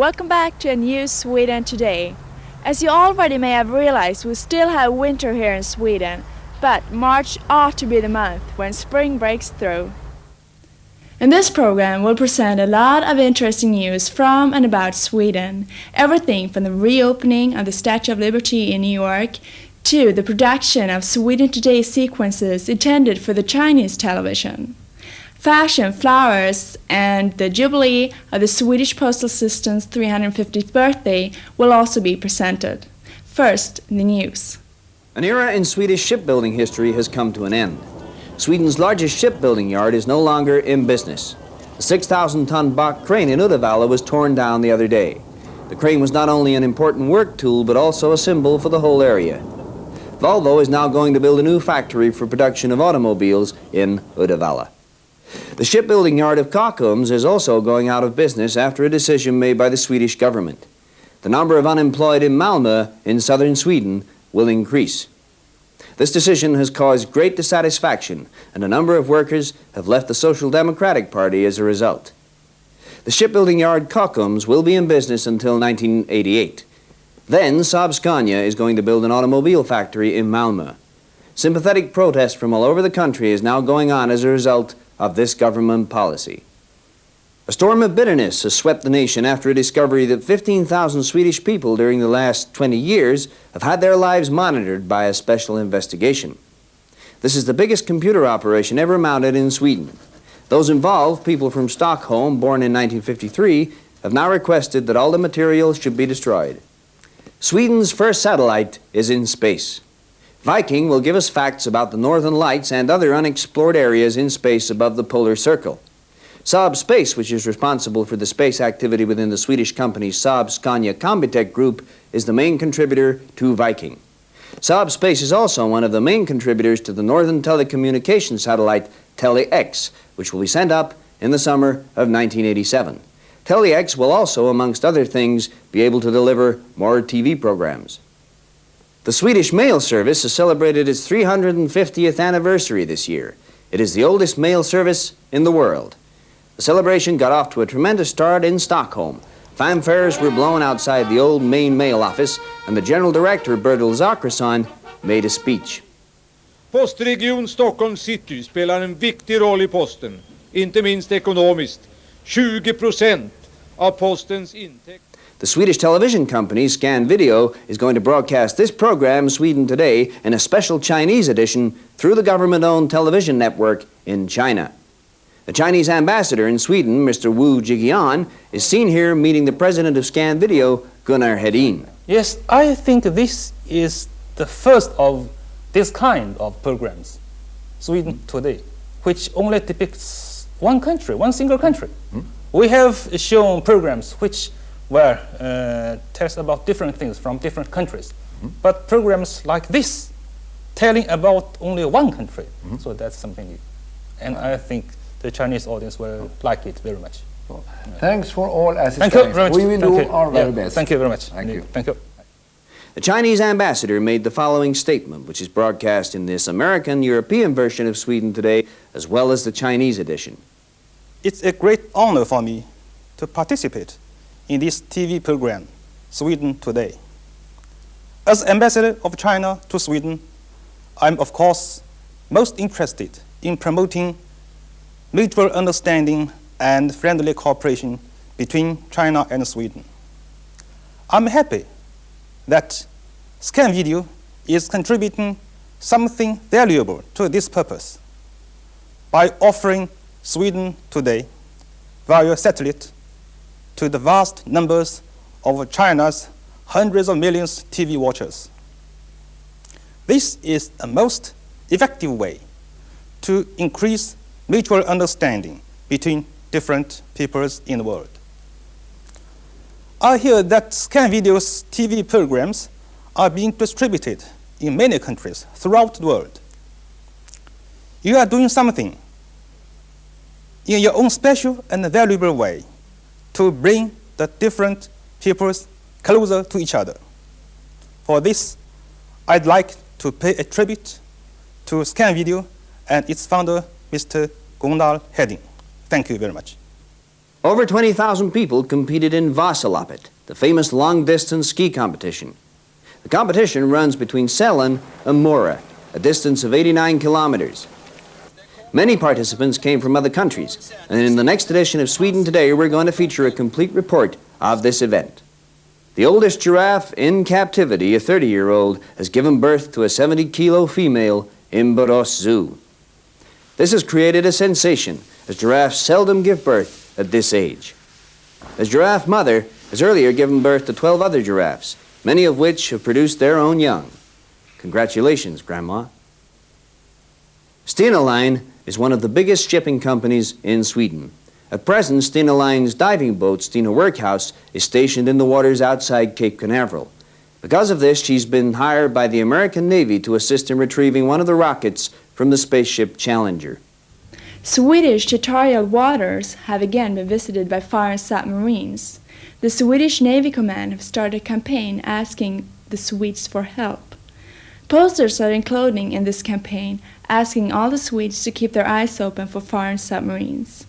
Welcome back to a new Sweden Today. As you already may have realized, we still have winter here in Sweden, but March ought to be the month when spring breaks through. In this program, we'll present a lot of interesting news from and about Sweden. Everything from the reopening of the Statue of Liberty in New York to the production of Sweden Today sequences intended for the Chinese television. Fashion, flowers, and the jubilee of the Swedish postal system's 350th birthday will also be presented. First, the news. An era in Swedish shipbuilding history has come to an end. Sweden's largest shipbuilding yard is no longer in business. The 6,000-ton Bach crane in Uddevalla was torn down the other day. The crane was not only an important work tool, but also a symbol for the whole area. Volvo is now going to build a new factory for production of automobiles in Uddevalla. The shipbuilding yard of Kockums is also going out of business after a decision made by the Swedish government. The number of unemployed in Malmö, in southern Sweden, will increase. This decision has caused great dissatisfaction, and a number of workers have left the Social Democratic Party as a result. The shipbuilding yard Kockums will be in business until 1988. Then Saab-Scania is going to build an automobile factory in Malmö. Sympathetic protest from all over the country is now going on as a result of this government policy. A storm of bitterness has swept the nation after a discovery that 15,000 Swedish people during the last 20 years have had their lives monitored by a special investigation. This is the biggest computer operation ever mounted in Sweden. Those involved, people from Stockholm, born in 1953, have now requested that all the materials should be destroyed. Sweden's first satellite is in space. Viking will give us facts about the northern lights and other unexplored areas in space above the polar circle. Saab Space, which is responsible for the space activity within the Swedish company Saab-Scania Combitech Group, is the main contributor to Viking. Saab Space is also one of the main contributors to the northern telecommunications satellite Tele-X, which will be sent up in the summer of 1987. Tele-X will also, amongst other things, be able to deliver more TV programs. The Swedish mail service has celebrated its 350th anniversary this year. It is the oldest mail service in the world. The celebration got off to a tremendous start in Stockholm. Fanfares were blown outside the old main mail office, and the general director, Bertil Zachrisson, made a speech. Postregion Stockholm City spelar en viktig roll i posten, inte minst ekonomiskt. 20% av postens intäkt. The Swedish television company, Scan Video, is going to broadcast this program, Sweden Today, in a special Chinese edition through the government-owned television network in China. The Chinese ambassador in Sweden, Mr. Wu Jiqian, is seen here meeting the president of Scan Video, Gunnar Hedin. Yes, I think this is the first of this kind of programs, Sweden Today, which only depicts one country, one single country. We have shown programs which were tells about different things from different countries, but programs like this telling about only one country, so that's something new. And I think the Chinese audience will like it very much. Well, thanks for all assistance. Thank you very much. We will do our very best. Thank you very much. Thank you. Thank you. The Chinese ambassador made the following statement, which is broadcast in this American-European version of Sweden Today, as well as the Chinese edition. It's a great honor for me to participate in this TV program, Sweden Today. As ambassador of China to Sweden, I'm of course most interested in promoting mutual understanding and friendly cooperation between China and Sweden. I'm happy that Scan Video is contributing something valuable to this purpose by offering Sweden Today via satellite to the vast numbers of China's hundreds of millions TV watchers. This is the most effective way to increase mutual understanding between different peoples in the world. I hear that Scan Video's TV programs are being distributed in many countries throughout the world. You are doing something in your own special and valuable way to bring the different peoples closer to each other. For this, I'd like to pay a tribute to Scan Video and its founder, Mr. Gunnar Hedin. Thank you very much. Over 20,000 people competed in Vasaloppet, the famous long-distance ski competition. The competition runs between Sälen and Mora, a distance of 89 kilometers. Many participants came from other countries, and in the next edition of Sweden Today, we're going to feature a complete report of this event. The oldest giraffe in captivity, a 30-year-old, has given birth to a 70-kilo female in Borås Zoo. This has created a sensation, as giraffes seldom give birth at this age. The giraffe mother has earlier given birth to 12 other giraffes, many of which have produced their own young. Congratulations, Grandma. Stena Line is one of the biggest shipping companies in Sweden. At present, Stena Line's diving boat, Stena Workhouse, is stationed in the waters outside Cape Canaveral. Because of this, she's been hired by the American Navy to assist in retrieving one of the rockets from the spaceship Challenger. Swedish territorial waters have again been visited by foreign submarines. The Swedish Navy Command have started a campaign asking the Swedes for help. Posters are included in this campaign asking all the Swedes to keep their eyes open for foreign submarines.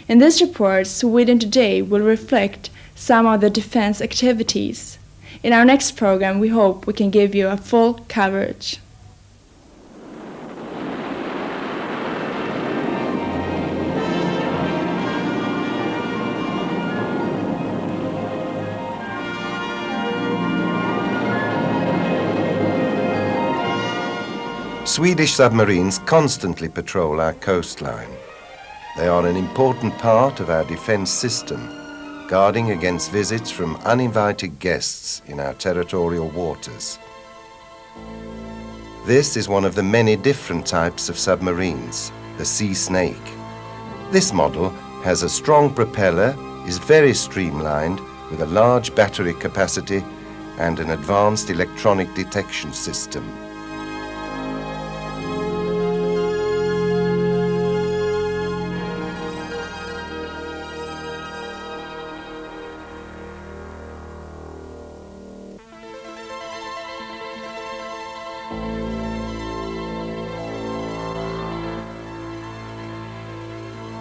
In this report, Sweden Today will reflect some of the defense activities. In our next program, we hope we can give you a full coverage. Swedish submarines constantly patrol our coastline. They are an important part of our defence system, guarding against visits from uninvited guests in our territorial waters. This is one of the many different types of submarines, the Sea Snake. This model has a strong propeller, is very streamlined, with a large battery capacity and an advanced electronic detection system.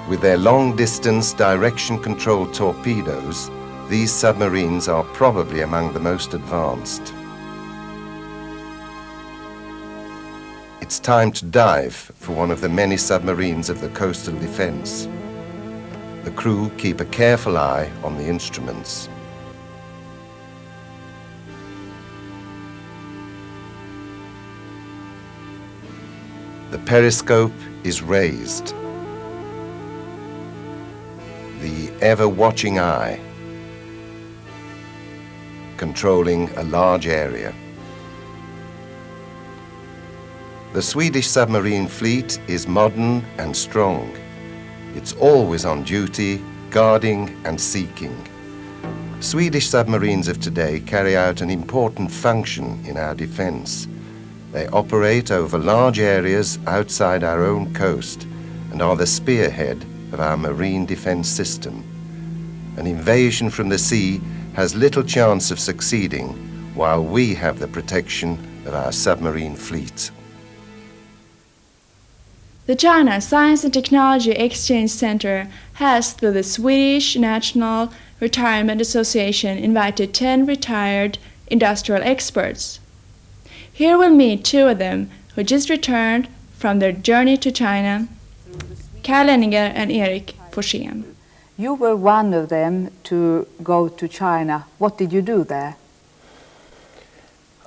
With their long-distance direction-control torpedoes, these submarines are probably among the most advanced. It's time to dive for one of the many submarines of the coastal defense. The crew keep a careful eye on the instruments. The periscope is raised. The ever-watching eye, controlling a large area. The Swedish submarine fleet is modern and strong. It's always on duty, guarding and seeking. Swedish submarines of today carry out an important function in our defense. They operate over large areas outside our own coast and are the spearhead of our marine defense system. An invasion from the sea has little chance of succeeding while we have the protection of our submarine fleet. The China Science and Technology Exchange Center has, through the Swedish National Retirement Association, invited 10 retired industrial experts. Here we'll meet two of them who just returned from their journey to China, Karl Lenninger and Erik Forsén. You were one of them to go to China. What did you do there?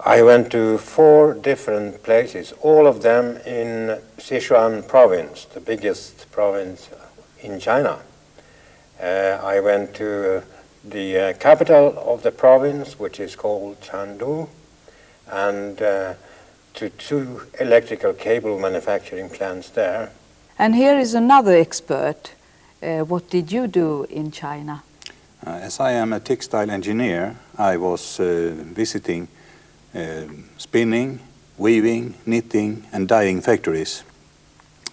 I went to 4 different places, all of them in Sichuan province, the biggest province in China. I went to the capital of the province, which is called Chengdu, and to 2 electrical cable manufacturing plants there. And here is another expert. What did you do in China? As I am a textile engineer, I was visiting spinning, weaving, knitting and dyeing factories,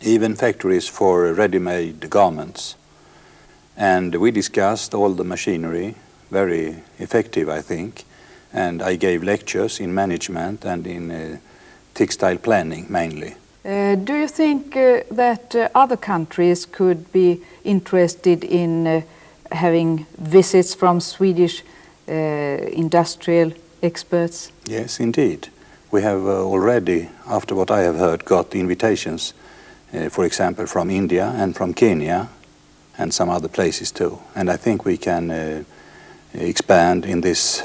even factories for ready-made garments. And we discussed all the machinery, very effective I think, and I gave lectures in management and in textile planning mainly. Do you think that other countries could be interested in having visits from Swedish industrial experts? Yes, indeed. We have already, after what I have heard, got invitations, for example, from India and from Kenya and some other places too. And I think we can expand in this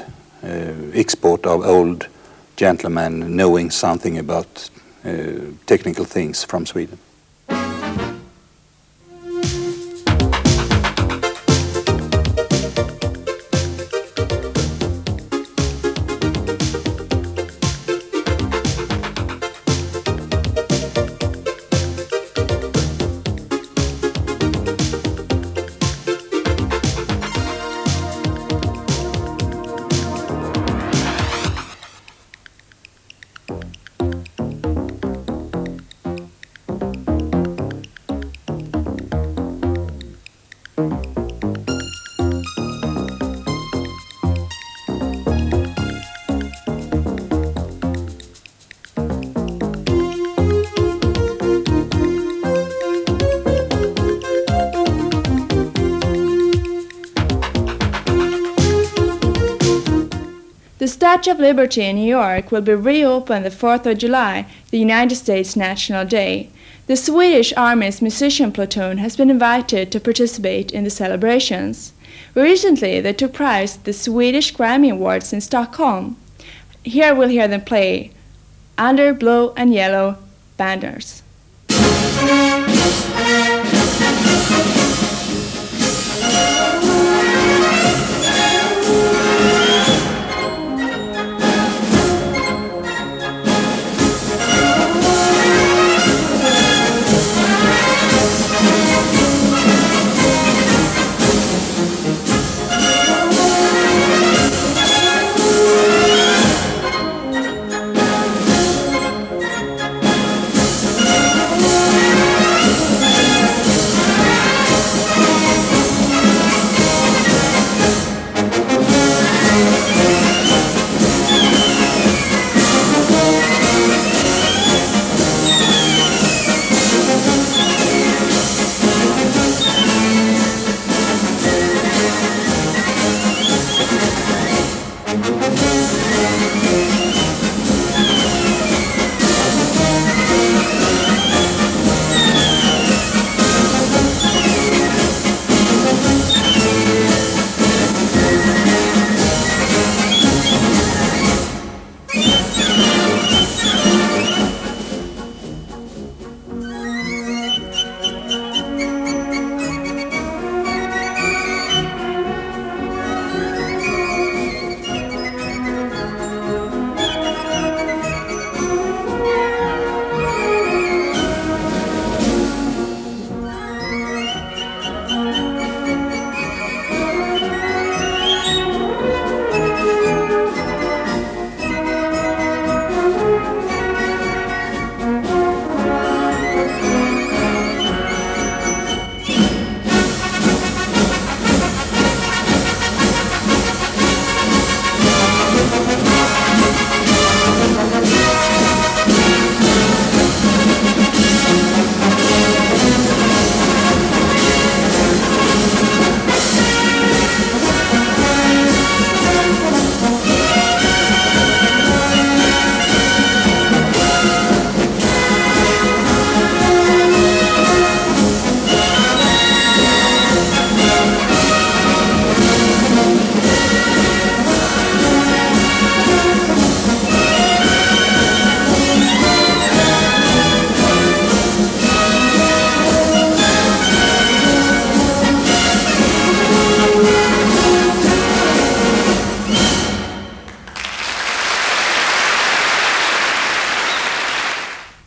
export of old gentlemen knowing something about technical things from Sweden. The Statue of Liberty in New York will be reopened the 4th of July, the United States National Day. The Swedish Army's musician platoon has been invited to participate in the celebrations. Recently, they took prize at the Swedish Grammy Awards in Stockholm. Here we'll hear them play Under Blue and Yellow Banners.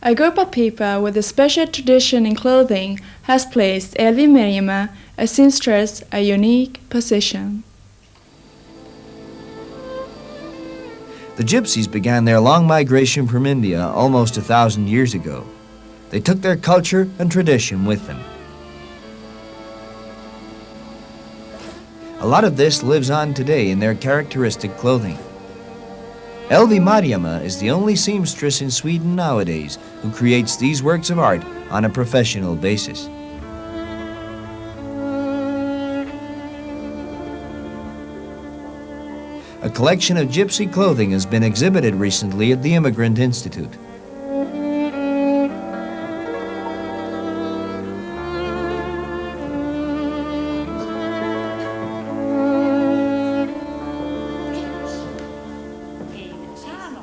A group of people with a special tradition in clothing has placed Elvi Merima, a seamstress, a unique position. The Gypsies began their long migration from India almost 1,000 years ago. They took their culture and tradition with them. A lot of this lives on today in their characteristic clothing. Elvi Mariama is the only seamstress in Sweden nowadays who creates these works of art on a professional basis. A collection of gypsy clothing has been exhibited recently at the Immigrant Institute.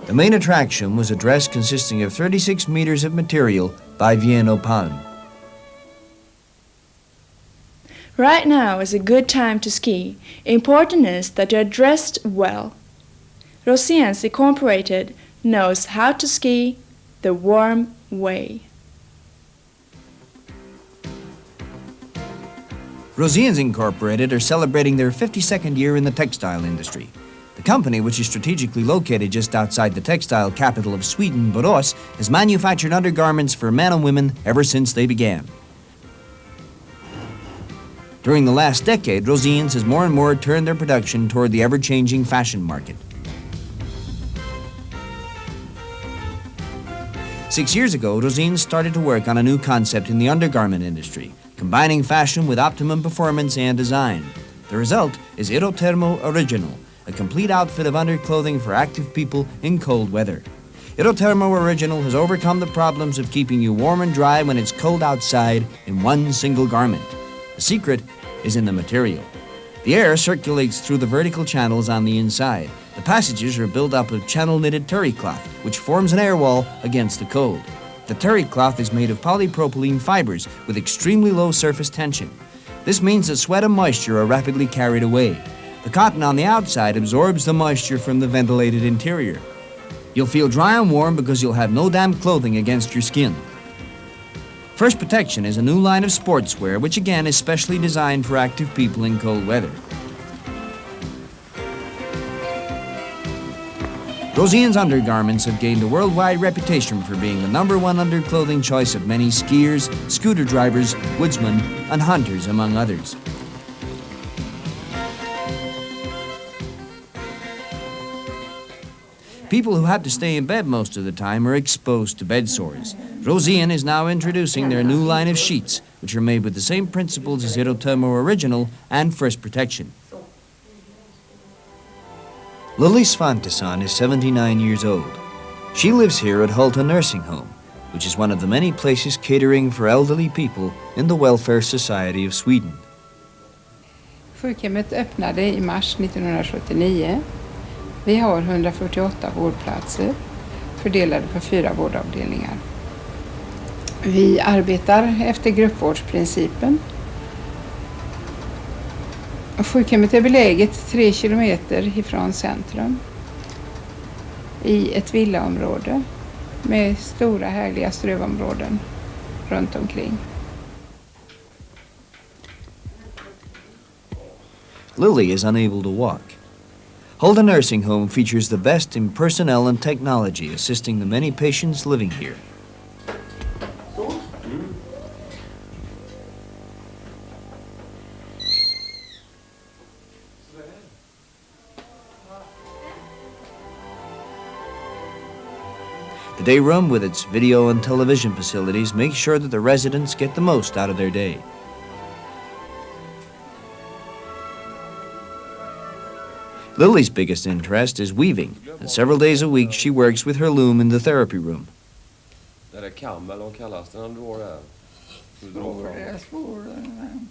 The main attraction was a dress consisting of 36 meters of material by Vienna Palm. Right now is a good time to ski. Important is that you are dressed well. Roséns Incorporated knows how to ski the warm way. Roséns Incorporated are celebrating their 52nd year in the textile industry. The company, which is strategically located just outside the textile capital of Sweden, Borås, has manufactured undergarments for men and women ever since they began. During the last decade, Roséns has more and more turned their production toward the ever-changing fashion market. 6 years ago, Roséns started to work on a new concept in the undergarment industry, combining fashion with optimum performance and design. The result is Irothermo Original, a complete outfit of underclothing for active people in cold weather. Irothermo Original has overcome the problems of keeping you warm and dry when it's cold outside in one single garment. The secret is in the material. The air circulates through the vertical channels on the inside. The passages are built up of channel-knitted terry cloth, which forms an air wall against the cold. The terry cloth is made of polypropylene fibers with extremely low surface tension. This means that sweat and moisture are rapidly carried away. The cotton on the outside absorbs the moisture from the ventilated interior. You'll feel dry and warm because you'll have no damp clothing against your skin. First Protection is a new line of sportswear which again is specially designed for active people in cold weather. Roséns undergarments have gained a worldwide reputation for being the #1 underclothing choice of many skiers, scooter drivers, woodsmen, and hunters, among others. People who have to stay in bed most of the time are exposed to bed sores. Roséns is now introducing their new line of sheets, which are made with the same principles as Irothermo Original and First Protection. Lily Svanteson is 79 years old. She lives here at Hulta Nursing Home, which is one of the many places catering for elderly people in the Welfare Society of Sweden. Sjukhemmet öppnade i mars 1979. Vi har 148 vårdplatser fördelade på 4 vårdavdelningar. Vi arbetar efter gruppvårdsprincipen. Sjukhemmet är beläget 3 kilometer ifrån centrum i ett villaområde med stora härliga strövområden runt omkring. Lily is unable to walk. Hulta Nursing Home features the best in personnel and technology, assisting the many patients living here. The day room with its video and television facilities makes sure that the residents get the most out of their day. Lily's biggest interest is weaving, and several days a week she works with her loom in the therapy room. Det är kam eller vad kallas det när du drar här? Du drar fram.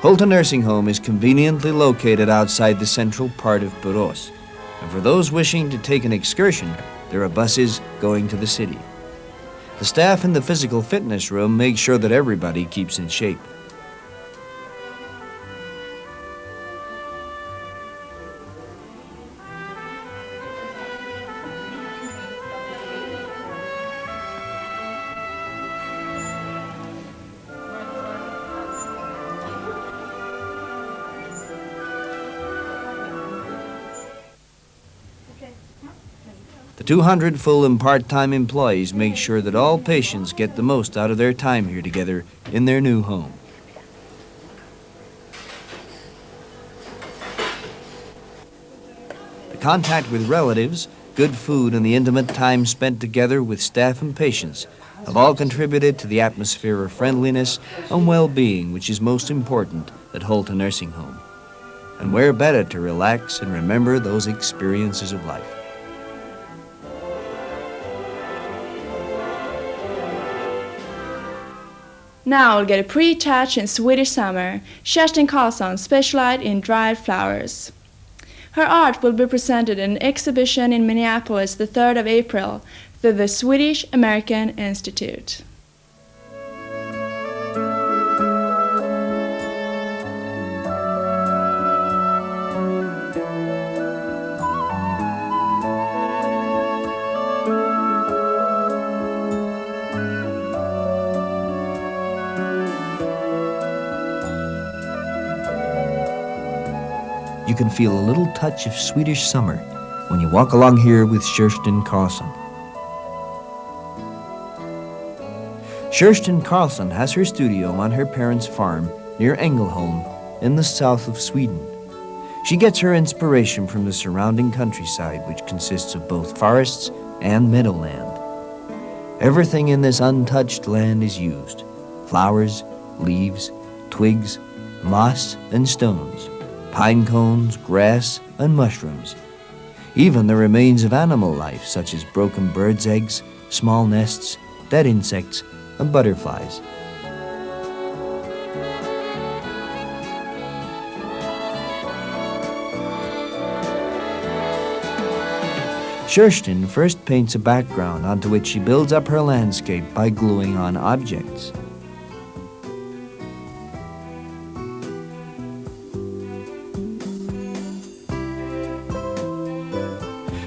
Hulta Nursing Home is conveniently located outside the central part of Borås. And for those wishing to take an excursion, there are buses going to the city. The staff in the physical fitness room make sure that everybody keeps in shape. The 200 full and part-time employees make sure that all patients get the most out of their time here together in their new home. The contact with relatives, good food, and the intimate time spent together with staff and patients have all contributed to the atmosphere of friendliness and well-being which is most important at Holte Nursing Home. And where better to relax and remember those experiences of life. Now we'll get a pre-touch in Swedish summer. Kerstin Karlsson specialized in dried flowers. Her art will be presented in an exhibition in Minneapolis the 3rd of April through the Swedish American Institute. You can feel a little touch of Swedish summer when you walk along here with Kerstin Karlsson. Kerstin Karlsson has her studio on her parents' farm near Ängelholm in the south of Sweden. She gets her inspiration from the surrounding countryside, which consists of both forests and meadowland. Everything in this untouched land is used: flowers, leaves, twigs, moss, and stones, pine cones, grass, and mushrooms. Even the remains of animal life, such as broken birds' eggs, small nests, dead insects, and butterflies. Kerstin first paints a background onto which she builds up her landscape by gluing on objects.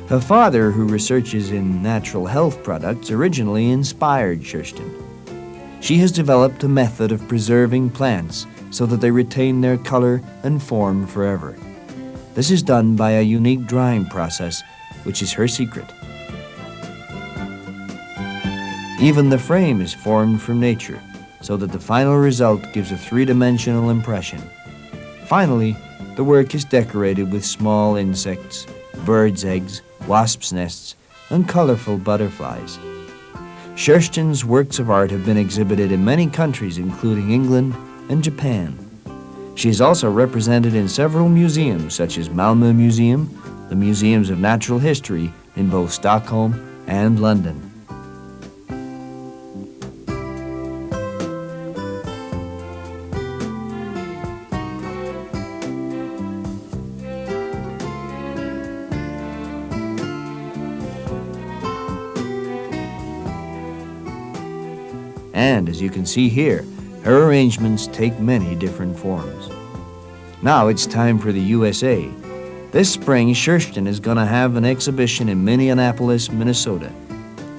Her father, who researches in natural health products, originally inspired Kerstin. She has developed a method of preserving plants so that they retain their color and form forever. This is done by a unique drying process, which is her secret. Even the frame is formed from nature, so that the final result gives a three-dimensional impression. Finally, the work is decorated with small insects, birds' eggs, wasps' nests, and colorful butterflies. Kerstin's works of art have been exhibited in many countries, including England and Japan. She is also represented in several museums, such as Malmö Museum, the Museums of Natural History in both Stockholm and London. And as you can see here, her arrangements take many different forms. Now it's time for the USA. This spring, Kerstin is going to have an exhibition in Minneapolis, Minnesota.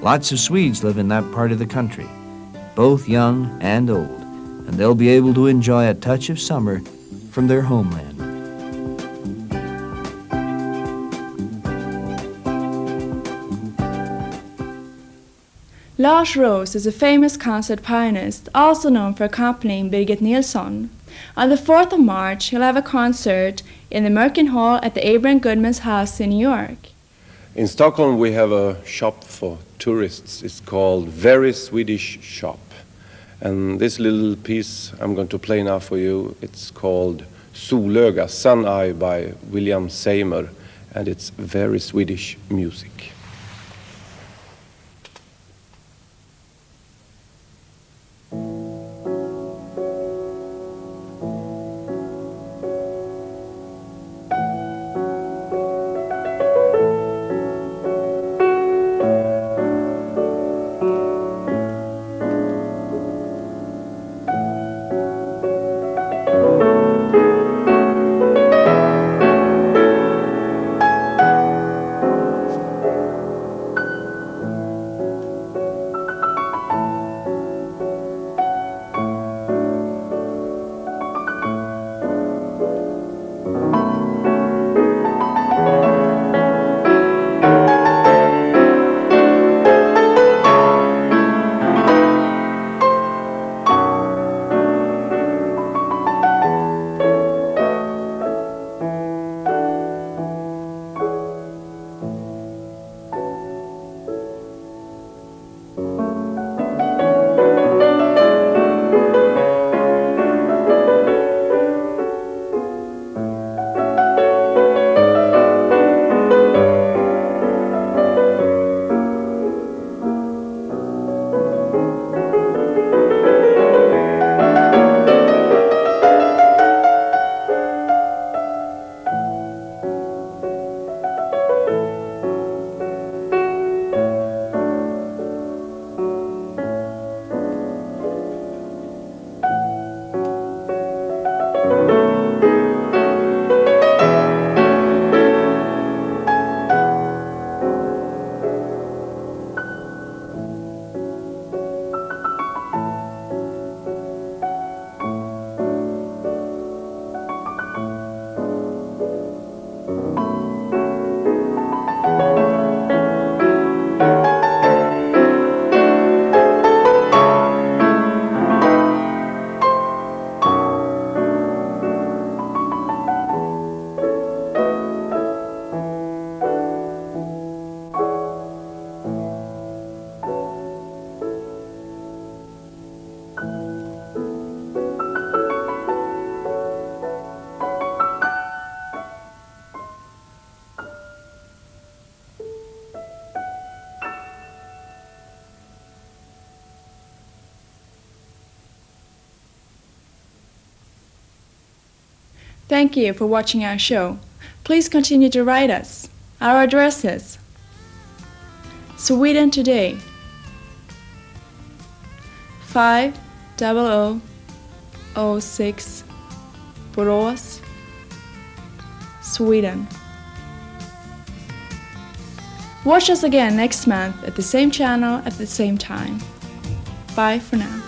Lots of Swedes live in that part of the country, both young and old, and they'll be able to enjoy a touch of summer from their homeland. Lars Roos is a famous concert pianist, also known for accompanying Birgit Nilsson. On the 4th of March, he'll have a concert in the Merkin Hall at the Abraham Goodman's house in New York. In Stockholm we have a shop for tourists. It's called Very Swedish Shop. And this little piece I'm going to play now for you, it's called Solöga, Sun Eye by William Seymour, and it's very Swedish music. Thank you for watching our show. Please continue to write us. Our address is Sweden Today, 50006, Borås, Sweden. Watch us again next month at the same channel at the same time. Bye for now.